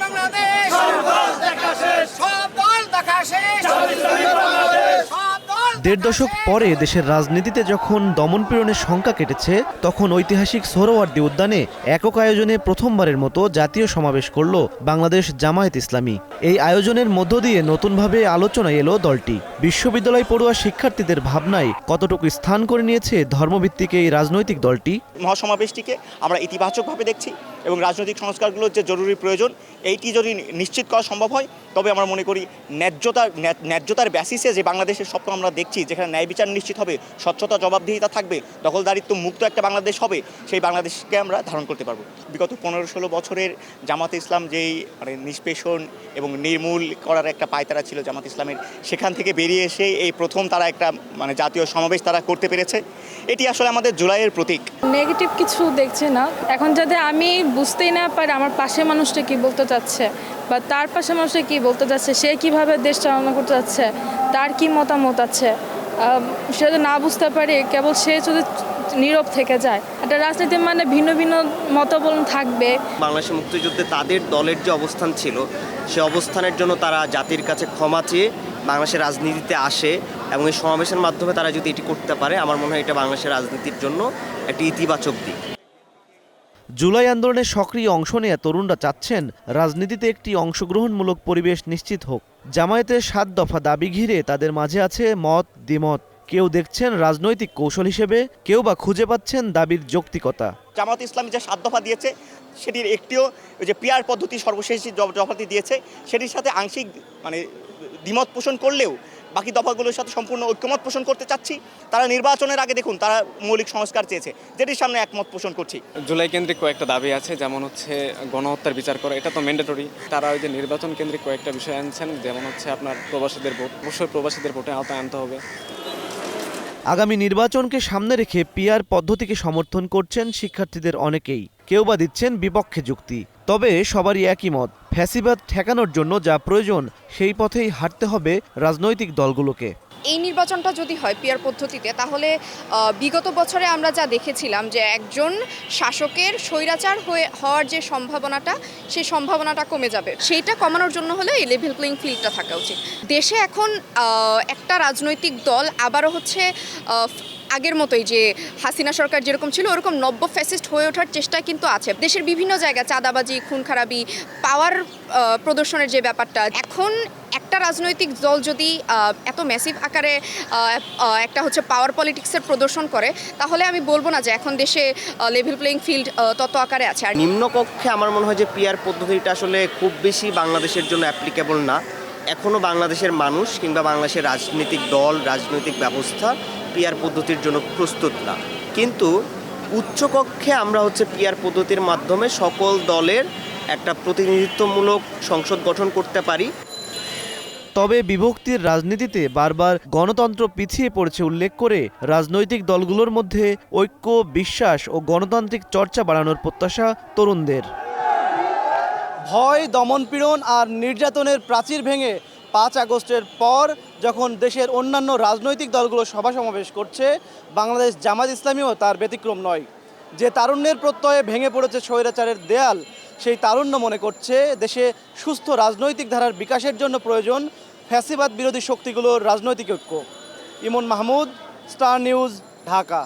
বাংলাদেশ সব দল দেখা শেষ। ১.৫ দশক পরে দেশের রাজনীতিতে যখন দমনপীড়নের শঙ্কা কেটেছে, তখন ঐতিহাসিক সোহরাওয়ার্দী উদ্যানে একক আয়োজনে প্রথমবারের মতো জাতীয় সমাবেশ করল বাংলাদেশ জামায়াত ইসলামী। এই আয়োজনের মধ্য দিয়ে নতুনভাবে আলোচনায় এলো দলটি। বিশ্ববিদ্যালয় পড়ুয়া শিক্ষার্থীদের ভাবনায় কতটুকু স্থান করে নিয়েছে ধর্মভিত্তিক এই রাজনৈতিক দলটি? মহাসমাবেশটিকে আমরা ইতিবাচকভাবে দেখছি এবং রাজনৈতিক সংস্কারগুলোর যে জরুরি প্রয়োজন এইটি যদি নিশ্চিত করা সম্ভব হয়, তবে আমরা মনে করি ন্যায্যতার বেসিসে যে বাংলাদেশের স্বপ্ন আমরা দেখছি, যেখানে ন্যায় বিচার নিশ্চিত হবে, স্বচ্ছতা জবাবদিহিতা থাকবে, দখলদারিত্ব মুক্ত একটা বাংলাদেশ হবে, সেই বাংলাদেশকে আমরা ধারণ করতে পারবো। বিগত 15-16 বছরের জামাত ইসলাম যেই নিষ্পেষণ এবং নির্মূল করার একটা পায়তারা ছিল জামাত ইসলামের, সেখান থেকে বেরিয়ে এসে এই প্রথম তারা একটা জাতীয় সমাবেশ তারা করতে পেরেছে। এটি আসলে আমাদের জুলাইয়ের প্রতীক। নেগেটিভ কিছু দেখছে না এখন, যাতে আমি বুঝতেই না পারি আমার পাশে মানুষটা কি বলতে চাচ্ছে বা তার পাশে মানুষটা কি বলতে চাচ্ছে, সে কিভাবে দেশ চালনা করতে যাচ্ছে, তার কি মতামত আছে, সে যদি না বুঝতে পারে, কেবল সে যদি নীরব থেকে যায়। একটা রাজনীতি মানে ভিন্ন ভিন্ন মতাবলম্বন থাকবে। বাংলাদেশের মুক্তিযুদ্ধে তাদের দলের যে অবস্থান ছিল, সে অবস্থানের জন্য তারা জাতির কাছে ক্ষমা চেয়ে বাংলাদেশের রাজনীতিতে আসে এবং এই সমাবেশের মাধ্যমে তারা যদি এটি করতে পারে, আমার মনে হয় এটা বাংলাদেশের রাজনীতির জন্য একটি ইতিবাচক দিক। জুলাই আন্দোলনে সক্রিয় অংশ নেয়া তরুণরা চাচ্ছেন রাজনীতিতে একটি অংশগ্রহণমূলক পরিবেশ নিশ্চিত হোক। জামায়াতের 7 দফা দাবি ঘিরে তাদের মাঝে আছে মত দ্বিমত। কেউ দেখছেন রাজনৈতিক কৌশল হিসেবে, কেউ বা খুঁজে পাচ্ছেন দাবির যৌক্তিকতা। জামাত ইসলামী যে 7 দফা দিয়েছে, সেটির একটিও যে পিআর পদ্ধতি সর্বশেষ দফাটি দিয়েছে, সেটির সাথে আংশিক দ্বিমত পোষণ করলেও বাকি দফাগুলোর সাথে সম্পূর্ণ ঐক্যমত পোষণ করতে চাচ্ছি। তারা নির্বাচনের আগে দেখুন তারা মৌলিক সংস্কার চেয়েছে, যেটির সামনে একমত পোষণ করছি। জুলাই কেন্দ্রিক কয়েকটা দাবি আছে, যেমন গণহত্যার বিচার করা, এটা তো ম্যান্ডেটরি। তারা ওই যে নির্বাচন কেন্দ্রিক কয়েকটা বিষয় আনছেন, যেমন আপনার প্রবাসীদের ভোট, অবশ্যই প্রবাসীদের ভোটে আওতায় আনতে হবে। আগামী নির্বাচনকে সামনে রেখে পিআর পদ্ধতিকে সমর্থন করছেন শিক্ষার্থীদের অনেকেই, কেউ বা দিচ্ছেন বিপক্ষে যুক্তি। তবে সবারই একই মত, ফ্যাসিবাদ ঠেকানোর জন্য যা প্রয়োজন সেই পথেই হাঁটতে হবে রাজনৈতিক দলগুলোকে। এই নির্বাচনটা যদি হয় পিআর পদ্ধতিতে, তাহলে বিগত বছরে আমরা যা দেখেছিলাম যে একজন শাসকের স্বৈরাচার হওয়ার যে সম্ভাবনাটা, সেই সম্ভাবনাটা কমে যাবে। সেইটা কমানোর জন্য হলে এই লেভেল প্লেইং ফিল্ডটা থাকা উচিত। দেশে এখন একটা রাজনৈতিক দল আবারও আগের মতোই, যে হাসিনা সরকার যেরকম ছিল ওরকম নব্য ফ্যাসিস্ট হয়ে ওঠার চেষ্টা কিন্তু আছে। দেশের বিভিন্ন জায়গায় চাঁদাবাজি, খুন খারাপি, পাওয়ার প্রদর্শনের যে ব্যাপারটা, এখন একটা রাজনৈতিক দল যদি এত ম্যাসিভ আকারে একটা পাওয়ার পলিটিক্সের প্রদর্শন করে, তাহলে আমি বলবো না যে এখন দেশে লেভেল প্লেইং ফিল্ড তত আকারে আছে। আর নিম্নকক্ষে আমার মনে হয় যে পিআর পদ্ধতিটা আসলে খুব বেশি বাংলাদেশের জন্য অ্যাপ্লিকেবল না। এখনও বাংলাদেশের মানুষ কিংবা বাংলাদেশের রাজনৈতিক দল, রাজনৈতিক ব্যবস্থা পিআর পদ্ধতির জন্য প্রস্তুত না। কিন্তু উচ্চকক্ষে আমরা পিআর পদ্ধতির মাধ্যমে সকল দলের একটা প্রতিনিধিত্বমূলক সংসদ গঠন করতে পারি। তবে বিভক্তির রাজনীতিতে বারবার গণতন্ত্র পিছিয়ে পড়েছে উল্লেখ করে রাজনৈতিক দলগুলোর মধ্যে ঐক্য, বিশ্বাস ও গণতান্ত্রিক চর্চা বাড়ানোর প্রত্যাশা তরুণদের। ভয়, দমনপীড়ন আর নির্যাতনের প্রাচীর ভেঙে 5 আগস্টের পর যখন দেশের অন্যান্য রাজনৈতিক দলগুলো সভা সমাবেশ করছে, বাংলাদেশ জামায়াত ইসলামীও তার ব্যতিক্রম নয়। যে তারুণ্যের প্রত্যয়ে ভেঙে পড়েছে স্বৈরাচারের দেয়াল, সেই তারুণ্য মনে করছে দেশে সুস্থ রাজনৈতিক ধারার বিকাশের জন্য প্রয়োজন ফ্যাসিবাদ বিরোধী শক্তিগুলোর রাজনৈতিক ঐক্য। ইমন মাহমুদ, স্টার নিউজ, ঢাকা।